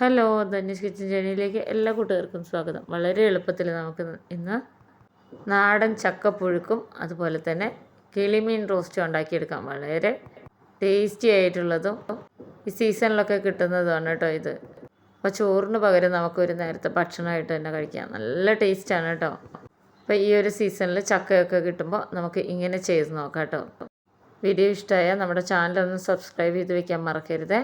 Hello, ധന്യസ് kitchen ചാനലിലേക്ക് എല്ലാ കൂട്ടുകാർക്കും സ്വാഗതം. വളരെ എളുപ്പത്തിൽ നമുക്ക് ഇന്ന് നാടൻ ചക്കപ്പുഴുക്കും അതുപോലെ തന്നെ കിളിമീൻ റോസ്റ്റും ഉണ്ടാക്കിയെടുക്കാം. വളരെ ടേസ്റ്റി ആയിട്ടുള്ളതും ഈ സീസണിലൊക്കെ കിട്ടുന്നതുമാണ് കേട്ടോ ഇത്. അപ്പോൾ ചോറിന് പകരം നമുക്കൊരു നേരത്തെ ഭക്ഷണമായിട്ട് തന്നെ കഴിക്കാം. നല്ല ടേസ്റ്റാണ് കേട്ടോ. അപ്പോൾ ഈ ഒരു സീസണിൽ ചക്കയൊക്കെ കിട്ടുമ്പോൾ നമുക്ക് ഇങ്ങനെ ചെയ്ത് നോക്കാം കേട്ടോ. വീഡിയോ ഇഷ്ടമായാൽ നമ്മുടെ ചാനലൊന്ന് സബ്സ്ക്രൈബ് ചെയ്ത് വയ്ക്കാൻ മറക്കരുത്.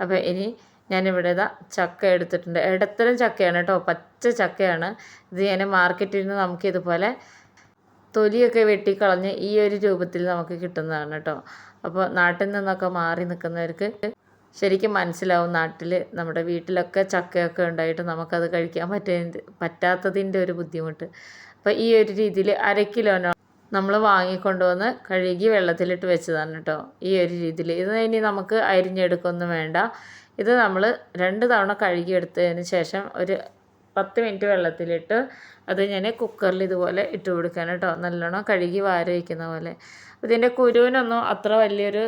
അപ്പോൾ ഇനി ഞാനിവിടെ ചക്ക എടുത്തിട്ടുണ്ട്. ഇടത്തരം ചക്കയാണ് കേട്ടോ, പച്ച ചക്കയാണ് ഇത്. ഞാൻ മാർക്കറ്റിൽ നിന്ന് നമുക്കിതുപോലെ തൊലിയൊക്കെ വെട്ടിക്കളഞ്ഞ് ഈ ഒരു രൂപത്തിൽ നമുക്ക് കിട്ടുന്നതാണ് കേട്ടോ. അപ്പോൾ നാട്ടിൽ നിന്നൊക്കെ മാറി നിൽക്കുന്നവർക്ക് ശരിക്കും മനസ്സിലാവും, നാട്ടിൽ നമ്മുടെ വീട്ടിലൊക്കെ ചക്കയൊക്കെ ഉണ്ടായിട്ട് നമുക്കത് കഴിക്കാൻ പറ്റാത്തതിൻ്റെ ഒരു ബുദ്ധിമുട്ട്. അപ്പോൾ ഈ ഒരു രീതിയിൽ 1/2 കിലോനോ നമ്മൾ വാങ്ങിക്കൊണ്ടുവന്ന് കഴുകി വെള്ളത്തിലിട്ട് വെച്ചതാണ് കേട്ടോ. ഈ ഒരു രീതിയിൽ ഇത് ഇനി നമുക്ക് അരിഞ്ഞെടുക്കൊന്നും വേണ്ട. ഇത് നമ്മൾ 2 തവണ കഴുകിയെടുത്തതിന് ശേഷം ഒരു 10 മിനിറ്റ് വെള്ളത്തിലിട്ട് അത് ഞാൻ കുക്കറിൽ ഇതുപോലെ ഇട്ട് കൊടുക്കുകയാണ് കേട്ടോ. നല്ലോണം കഴുകി വാരി വയ്ക്കുന്ന പോലെ. ഇതിൻ്റെ കുരുവിനൊന്നും അത്ര വലിയൊരു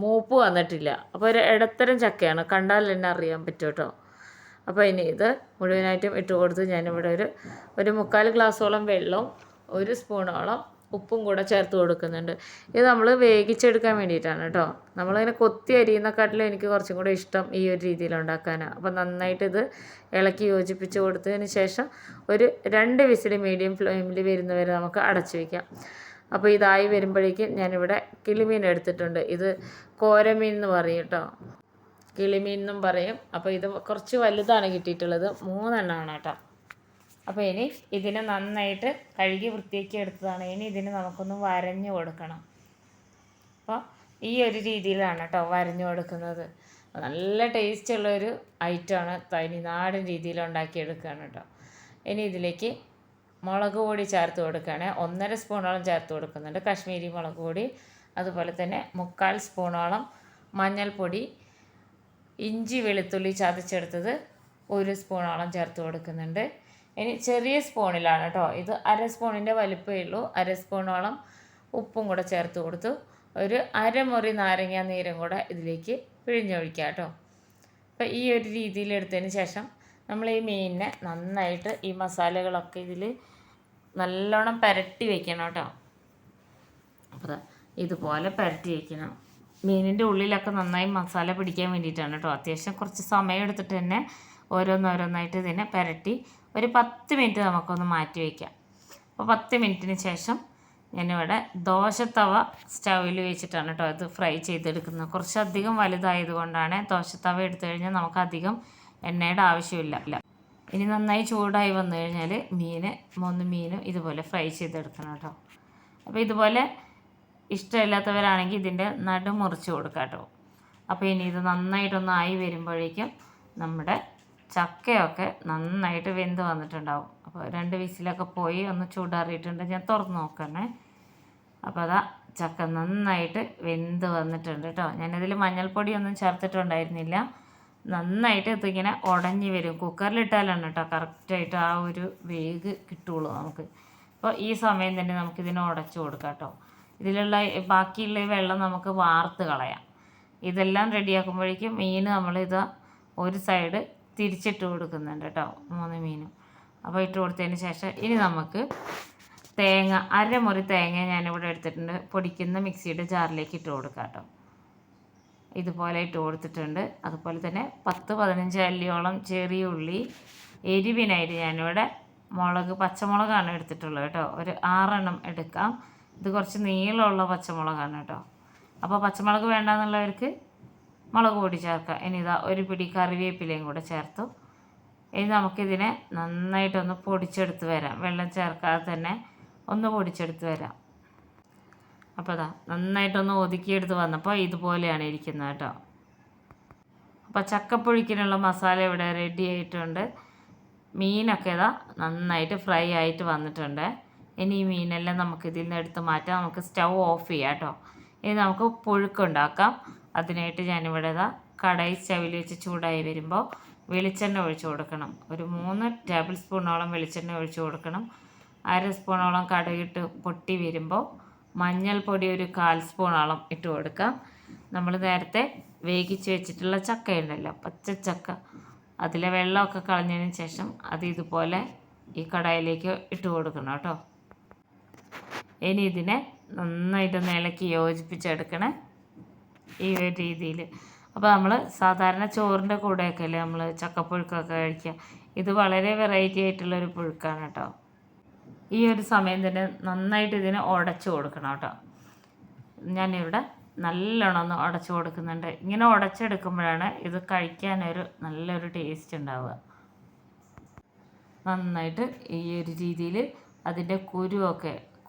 മൂപ്പ് വന്നിട്ടില്ല. അപ്പോൾ ഒരു ഇടത്തരം ചക്കയാണ്, കണ്ടാൽ തന്നെ അറിയാൻ പറ്റും കേട്ടോ. അപ്പോൾ ഇനി ഇത് മുഴുവനായിട്ടും ഇട്ട് കൊടുത്ത് ഞാനിവിടെ ഒരു 3/4 ഗ്ലാസ്സോളം വെള്ളവും 1 സ്പൂണോളം ഉപ്പും കൂടെ ചേർത്ത് കൊടുക്കുന്നുണ്ട്. ഇത് നമ്മൾ വേവിച്ചെടുക്കാൻ വേണ്ടിയിട്ടാണ് കേട്ടോ. നമ്മളിങ്ങനെ കൊത്തി അരിയുന്നക്കാട്ടിലും എനിക്ക് കുറച്ചും കൂടെ ഇഷ്ടം ഈ ഒരു രീതിയിൽ ഉണ്ടാക്കാനാണ്. അപ്പോൾ നന്നായിട്ട് ഇത് ഇളക്കി യോജിപ്പിച്ച് കൊടുത്തതിന് ശേഷം ഒരു 2 വിസിൽ മീഡിയം ഫ്ലെയിമിൽ വരുന്നവരെ നമുക്ക് അടച്ചു വയ്ക്കാം. അപ്പോൾ ഇതായി വരുമ്പോഴേക്കും ഞാനിവിടെ കിളിമീൻ എടുത്തിട്ടുണ്ട്. ഇത് കോരമീൻ എന്ന് പറയും കേട്ടോ, കിളിമീൻ എന്നും പറയും. അപ്പോൾ ഇത് കുറച്ച് വലുതാണ് കിട്ടിയിട്ടുള്ളത്, 3 എണ്ണമാണ് കേട്ടോ. അപ്പോൾ ഇനി ഇതിനെ നന്നായിട്ട് കഴുകി വൃത്തിയാക്കി എടുത്തതാണ്. ഇനി ഇതിന് നമുക്കൊന്ന് വരഞ്ഞു കൊടുക്കണം. അപ്പോൾ ഈ ഒരു രീതിയിലാണ് കേട്ടോ വരഞ്ഞു കൊടുക്കുന്നത്. നല്ല ടേസ്റ്റുള്ളൊരു ഐറ്റമാണ്, തനി നാടൻ രീതിയിൽ ഉണ്ടാക്കിയെടുക്കുകയാണ് കേട്ടോ. ഇനി ഇതിലേക്ക് മുളക് പൊടി ചേർത്ത് കൊടുക്കുകയാണ്. 1.5 സ്പൂണോളം ചേർത്ത് കൊടുക്കുന്നുണ്ട് കാശ്മീരി മുളക് പൊടി. അതുപോലെ തന്നെ 3/4 സ്പൂണോളം മഞ്ഞൾപ്പൊടി. ഇഞ്ചി വെളുത്തുള്ളി ചതച്ചെടുത്തത് 1 സ്പൂണോളം ചേർത്ത് കൊടുക്കുന്നുണ്ട്. ഇനി ചെറിയ സ്പൂണിലാണ് കേട്ടോ, ഇത് 1/2 സ്പൂണിൻ്റെ വലിപ്പമേ ഉള്ളൂ. 1/2 സ്പൂണോളം ഉപ്പും കൂടെ ചേർത്ത് കൊടുത്തു. ഒരു 1/2 മുറി നാരങ്ങ നീരും കൂടെ ഇതിലേക്ക് പിഴിഞ്ഞൊഴിക്കുക കേട്ടോ. അപ്പോൾ ഈ ഒരു രീതിയിൽ എടുത്തതിന് ശേഷം നമ്മൾ ഈ മീനിനെ നന്നായിട്ട് ഈ മസാലകളൊക്കെ ഇതിൽ നല്ലോണം പുരട്ടി വയ്ക്കണം കേട്ടോ. അപ്പോൾ ഇതുപോലെ പുരട്ടി വയ്ക്കണം. മീനിൻ്റെ ഉള്ളിലൊക്കെ നന്നായി മസാല പിടിക്കാൻ വേണ്ടിയിട്ടാണ് കേട്ടോ. അത്യാവശ്യം കുറച്ച് സമയം എടുത്തിട്ട് തന്നെ ഓരോന്നോരോന്നായിട്ട് ഇതിനെ പുരട്ടി ഒരു 10 മിനിറ്റ് നമുക്കൊന്ന് മാറ്റി വയ്ക്കാം. അപ്പോൾ 10 മിനിറ്റിന് ശേഷം ഞാനിവിടെ ദോശത്തവ സ്റ്റൗവിൽ വെച്ചിട്ടാണ് കേട്ടോ ഇത് ഫ്രൈ ചെയ്തെടുക്കുന്നത്. കുറച്ചധികം വലുതായതുകൊണ്ടാണ്. ദോശത്തവ എടുത്തു കഴിഞ്ഞാൽ നമുക്കധികം എണ്ണയുടെ ആവശ്യമില്ല. ഇനി നന്നായി ചൂടായി വന്നു കഴിഞ്ഞാൽ 3 മീനും ഇതുപോലെ ഫ്രൈ ചെയ്തെടുക്കണം കേട്ടോ. അപ്പോൾ ഇതുപോലെ ഇഷ്ടമില്ലാത്തവരാണെങ്കിൽ ഇതിൻ്റെ നടു മുറിച്ച് കൊടുക്കാം കേട്ടോ. അപ്പോൾ ഇനി ഇത് നന്നായിട്ടൊന്നായി വരുമ്പോഴേക്കും നമ്മുടെ ചക്കയൊക്കെ നന്നായിട്ട് വെന്ത് വന്നിട്ടുണ്ടാവും. അപ്പോൾ 2 വിസിലൊക്കെ പോയി ഒന്ന് ചൂടാറിയിട്ടുണ്ട്. ഞാൻ തുറന്ന് നോക്കണേ. അപ്പോൾ അതാ ചക്ക നന്നായിട്ട് വെന്ത് വന്നിട്ടുണ്ട് കേട്ടോ. ഞാനിതിൽ മഞ്ഞൾപ്പൊടിയൊന്നും ചേർത്തിട്ടുണ്ടായിരുന്നില്ല. നന്നായിട്ട് ഇതിങ്ങനെ ഉടഞ്ഞ് വരും. കുക്കറിലിട്ടാലാണ് കേട്ടോ കറക്റ്റായിട്ട് ആ ഒരു വേഗ് കിട്ടുള്ളൂ നമുക്ക്. അപ്പോൾ ഈ സമയം തന്നെ നമുക്കിതിനെ ഉടച്ച് കൊടുക്കാം കേട്ടോ. ഇതിലുള്ള ബാക്കിയുള്ള വെള്ളം നമുക്ക് വാർത്ത് കളയാം. ഇതെല്ലാം റെഡിയാക്കുമ്പോഴേക്കും മീൻ നമ്മളിത് ഒരു സൈഡ് തിരിച്ചിട്ട് കൊടുക്കുന്നുണ്ട് കേട്ടോ, 3 മീനും. അപ്പോൾ ഇട്ട് കൊടുത്തതിന് ശേഷം ഇനി നമുക്ക് തേങ്ങ 1/2 മുറി തേങ്ങ ഞാനിവിടെ എടുത്തിട്ടുണ്ട്. പൊടിക്കുന്ന മിക്സിയുടെ ജാറിലേക്ക് ഇട്ട് കൊടുക്കാം കേട്ടോ. ഇതുപോലെ ഇട്ട് കൊടുത്തിട്ടുണ്ട്. അതുപോലെ തന്നെ 10-15 അല്ലിയോളം ചെറിയ ഉള്ളി. എരിവിനായിട്ട് ഞാനിവിടെ പച്ചമുളകാണ് എടുത്തിട്ടുള്ളത് കേട്ടോ. ഒരു 6 എണ്ണം എടുക്കാം. ഇത് കുറച്ച് നീളമുള്ള പച്ചമുളകാണ് കേട്ടോ. അപ്പോൾ പച്ചമുളക് വേണ്ടാന്നുള്ളവർക്ക് മുളക് പൊടി ചേർക്കാം. ഇനി ഇതാ ഒരു പിടി കറിവേപ്പിലയും കൂടെ ചേർത്തു. ഇനി നമുക്കിതിനെ നന്നായിട്ടൊന്ന് പൊടിച്ചെടുത്ത് വരാം. വെള്ളം ചേർക്കാതെ തന്നെ ഒന്ന് പൊടിച്ചെടുത്ത് വരാം. അപ്പോൾ അതാ നന്നായിട്ടൊന്ന് ഒതുക്കിയെടുത്ത് വന്നപ്പോൾ ഇതുപോലെയാണ് ഇരിക്കുന്നത് കേട്ടോ. അപ്പോൾ ചക്കപ്പുഴുക്കിനുള്ള മസാല ഇവിടെ റെഡി ആയിട്ടുണ്ട്. മീനൊക്കെ ഇതാ നന്നായിട്ട് ഫ്രൈ ആയിട്ട് വന്നിട്ടുണ്ട്. ഇനി ഈ മീനെല്ലാം നമുക്കിതിൽ നിന്ന് എടുത്ത് മാറ്റാം. നമുക്ക് സ്റ്റൗ ഓഫ് ചെയ്യാം കേട്ടോ. ഇനി നമുക്ക് പുഴുക്കുണ്ടാക്കാം. അതിനായിട്ട് ഞാനിവിടെ കടായി സ്റ്റവിൽ വെച്ച് ചൂടായി വരുമ്പോൾ വെളിച്ചെണ്ണ ഒഴിച്ച് കൊടുക്കണം. ഒരു 3 ടേബിൾ സ്പൂണോളം വെളിച്ചെണ്ണ ഒഴിച്ച് കൊടുക്കണം. 1/2 സ്പൂണോളം കടുകിട്ട് പൊട്ടി വരുമ്പോൾ മഞ്ഞൾപ്പൊടി ഒരു 1/4 സ്പൂണോളം ഇട്ട് കൊടുക്കാം. നമ്മൾ നേരത്തെ വേവിച്ച് വെച്ചിട്ടുള്ള ചക്ക ഉണ്ടല്ലോ, പച്ചച്ചക്ക, അതിലെ വെള്ളമൊക്കെ കളഞ്ഞതിന് ശേഷം അത് ഇതുപോലെ ഈ കടായിലേക്ക് ഇട്ട് കൊടുക്കണം കേട്ടോ. ഇനി ഇതിനെ നന്നായിട്ടൊന്ന് ഇളക്കി യോജിപ്പിച്ചെടുക്കണേ ഈ ഒരു രീതിയിൽ. അപ്പോൾ നമ്മൾ സാധാരണ ചോറിൻ്റെ കൂടെയൊക്കെ അല്ലേ നമ്മൾ ചക്കപ്പുഴുക്കൊക്കെ കഴിക്കുക. ഇത് വളരെ വെറൈറ്റി ആയിട്ടുള്ളൊരു പുഴുക്കാണ് കേട്ടോ. ഈ ഒരു സമയം തന്നെ നന്നായിട്ട് ഇതിനെ ഉടച്ചു കൊടുക്കണം കേട്ടോ. ഞാനിവിടെ നല്ലോണം ഒന്ന് ഉടച്ചു കൊടുക്കുന്നുണ്ട്. ഇങ്ങനെ ഉടച്ചെടുക്കുമ്പോഴാണ് ഇത് കഴിക്കാനൊരു നല്ലൊരു ടേസ്റ്റ് ഉണ്ടാവുക. നന്നായിട്ട് ഈ ഒരു രീതിയിൽ അതിൻ്റെ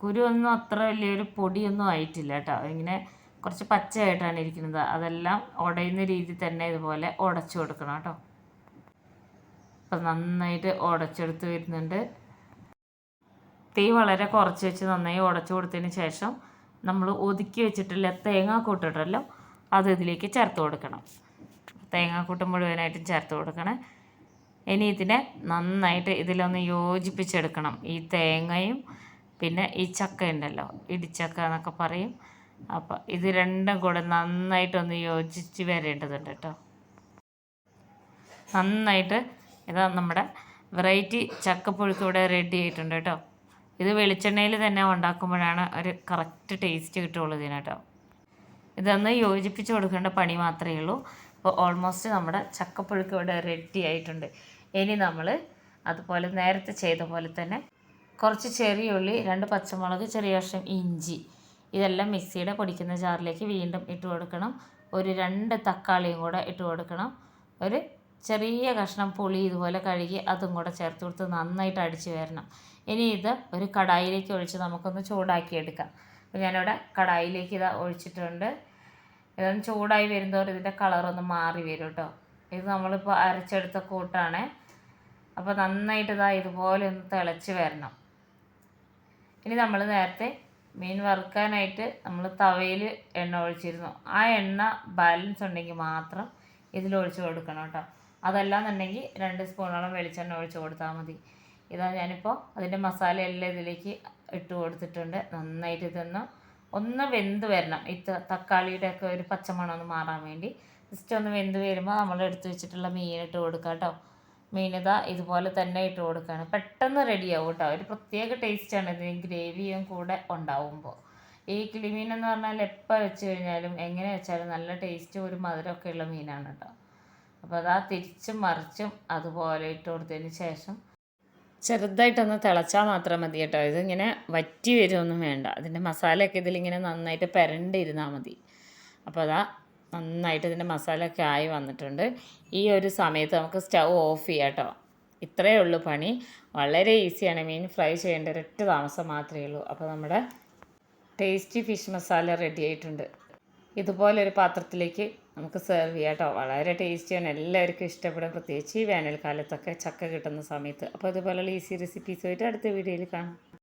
കുരുവൊന്നും അത്ര വലിയൊരു പൊടിയൊന്നും ആയിട്ടില്ല കേട്ടോ. ഇങ്ങനെ കുറച്ച് പച്ചയായിട്ടാണ് ഇരിക്കുന്നത്. അതെല്ലാം ഉടയുന്ന രീതിയിൽ തന്നെ ഇതുപോലെ ഉടച്ചു കൊടുക്കണം കേട്ടോ. അപ്പം നന്നായിട്ട് ഉടച്ചെടുത്ത് വരുന്നുണ്ട്. തീ വളരെ കുറച്ച് വെച്ച് നന്നായി ഉടച്ചു കൊടുത്തതിന് ശേഷം നമ്മൾ ഒതുക്കി വെച്ചിട്ടുള്ള തേങ്ങാക്കൂട്ടിട്ടല്ലോ അത് ഇതിലേക്ക് ചേർത്ത് കൊടുക്കണം. തേങ്ങാക്കൂട്ട് മുഴുവനായിട്ടും ചേർത്ത് കൊടുക്കണം. ഇനി ഇതിനെ നന്നായിട്ട് ഇതിലൊന്ന് യോജിപ്പിച്ചെടുക്കണം. ഈ തേങ്ങയും പിന്നെ ഈ ചക്ക ഉണ്ടല്ലോ, ഇടിച്ചക്ക എന്നൊക്കെ പറയും. അപ്പോൾ ഇത് രണ്ടും കൂടെ നന്നായിട്ടൊന്ന് യോജിച്ച് വരേണ്ടതുണ്ട് കേട്ടോ. നന്നായിട്ട് ഇതാ നമ്മുടെ വെറൈറ്റി ചക്കപ്പുഴുക്ക് ഇവിടെ റെഡി ആയിട്ടുണ്ട് കേട്ടോ. ഇത് വെളിച്ചെണ്ണയിൽ തന്നെ ഉണ്ടാക്കുമ്പോഴാണ് ഒരു കറക്റ്റ് ടേസ്റ്റ് കിട്ടുള്ളൂ ഇതിന് കേട്ടോ. ഇതൊന്ന് യോജിപ്പിച്ച് കൊടുക്കേണ്ട പണി മാത്രമേ ഉള്ളൂ. അപ്പോൾ ഓൾമോസ്റ്റ് നമ്മുടെ ചക്കപ്പുഴുക്ക് ഇവിടെ റെഡി ആയിട്ടുണ്ട്. ഇനി നമ്മൾ അതുപോലെ നേരത്തെ ചെയ്ത പോലെ തന്നെ കുറച്ച് ചെറിയ ഉള്ളി, 2 പച്ചമുളക്, ചെറിയ കഷ്ണം ഇഞ്ചി, ഇതെല്ലാം മിക്സിയുടെ പൊടിക്കുന്ന ജാറിലേക്ക് വീണ്ടും ഇട്ട് കൊടുക്കണം. ഒരു 2 തക്കാളിയും കൂടെ ഇട്ട് കൊടുക്കണം. ഒരു ചെറിയ കഷ്ണം പുളി ഇതുപോലെ കഴുകി അതും കൂടെ ചേർത്ത് കൊടുത്ത് നന്നായിട്ട് അടിച്ച് വരണം. ഇനി ഇത് ഒരു കടായിലേക്ക് ഒഴിച്ച് നമുക്കൊന്ന് ചൂടാക്കിയെടുക്കാം. അപ്പോൾ ഞാനിവിടെ കടായിലേക്ക് ഇതാ ഒഴിച്ചിട്ടുണ്ട്. ഇതൊന്ന് ചൂടായി വരുന്നതോറും ഇതിൻ്റെ കളറൊന്ന് മാറി വരും കേട്ടോ. ഇത് നമ്മളിപ്പോൾ അരച്ചെടുത്ത കൂട്ടാണ്. അപ്പോൾ നന്നായിട്ട് ഇതുപോലെ ഒന്ന് തിളച്ച് വരണം. ഇനി നമ്മൾ നേരത്തെ മീൻ വറുക്കാനായിട്ട് നമ്മൾ തവയിൽ എണ്ണ ഒഴിച്ചിരുന്നു. ആ എണ്ണ ബാലൻസ് ഉണ്ടെങ്കിൽ മാത്രം ഇതിലൊഴിച്ച് കൊടുക്കണം കേട്ടോ. അതല്ലാന്നുണ്ടെങ്കിൽ 2 സ്പൂണോളം വെളിച്ചെണ്ണ ഒഴിച്ച് കൊടുത്താൽ മതി. ഇതാ ഞാനിപ്പോൾ അതിൻ്റെ മസാല എല്ലാം ഇതിലേക്ക് ഇട്ട് കൊടുത്തിട്ടുണ്ട്. നന്നായിട്ട് ഒന്ന് വെന്ത് വരണം. ഈ തക്കാളിയുടെ ഒക്കെ ഒരു പച്ചമണം ഒന്ന് മാറാൻ വേണ്ടി ജസ്റ്റ് ഒന്ന് വെന്ത് വരുമ്പോൾ നമ്മൾ എടുത്ത് വെച്ചിട്ടുള്ള മീൻ ഇട്ട് കൊടുക്കുക കേട്ടോ. മീനിതാ ഇതുപോലെ തന്നെ ഇട്ട് കൊടുക്കുകയാണ്. പെട്ടെന്ന് റെഡിയാവും കേട്ടോ. ഒരു പ്രത്യേക ടേസ്റ്റാണ് ഇതിന് ഗ്രേവിയും കൂടെ ഉണ്ടാവുമ്പോൾ. ഈ കിളിമീൻ എന്ന് പറഞ്ഞാൽ എപ്പോൾ വെച്ച് കഴിഞ്ഞാലും എങ്ങനെ വെച്ചാലും നല്ല ടേസ്റ്റും ഒരു മധുരമൊക്കെ ഉള്ള മീനാണ് കേട്ടോ. അപ്പോൾ തിരിച്ചും മറിച്ചും അതുപോലെ ഇട്ട് കൊടുത്തതിന് ശേഷം ചെറുതായിട്ടൊന്ന് തിളച്ചാൽ മാത്രം മതി കേട്ടോ. ഇതിങ്ങനെ വറ്റി വരുമൊന്നും വേണ്ട. അതിൻ്റെ മസാലയൊക്കെ ഇതിലിങ്ങനെ നന്നായിട്ട് പുരണ്ടിരുന്നാൽ മതി. അപ്പോൾ നന്നായിട്ട് ഇതിൻ്റെ മസാലയൊക്കെ ആയി വന്നിട്ടുണ്ട്. ഈ ഒരു സമയത്ത് നമുക്ക് സ്റ്റൗ ഓഫ് ചെയ്യാം കേട്ടോ. ഇത്രയേ ഉള്ളൂ പണി. വളരെ ഈസിയാണ്. മീൻ ഫ്രൈ ചെയ്യേണ്ട ഒരൊറ്റ താമസം മാത്രമേ ഉള്ളൂ. അപ്പോൾ നമ്മുടെ ടേസ്റ്റി ഫിഷ് മസാല റെഡി ആയിട്ടുണ്ട്. ഇതുപോലൊരു പാത്രത്തിലേക്ക് നമുക്ക് സെർവ് ചെയ്യാം കേട്ടോ. വളരെ ടേസ്റ്റിയാണ്. എല്ലാവർക്കും ഇഷ്ടപ്പെടും. പ്രത്യേകിച്ച് ഈ വേനൽക്കാലത്തൊക്കെ ചക്ക കിട്ടുന്ന സമയത്ത്. അപ്പോൾ ഇതുപോലെയുള്ള ഈസി റെസിപ്പീസുമായിട്ട് അടുത്ത വീഡിയോയിൽ കാണാം.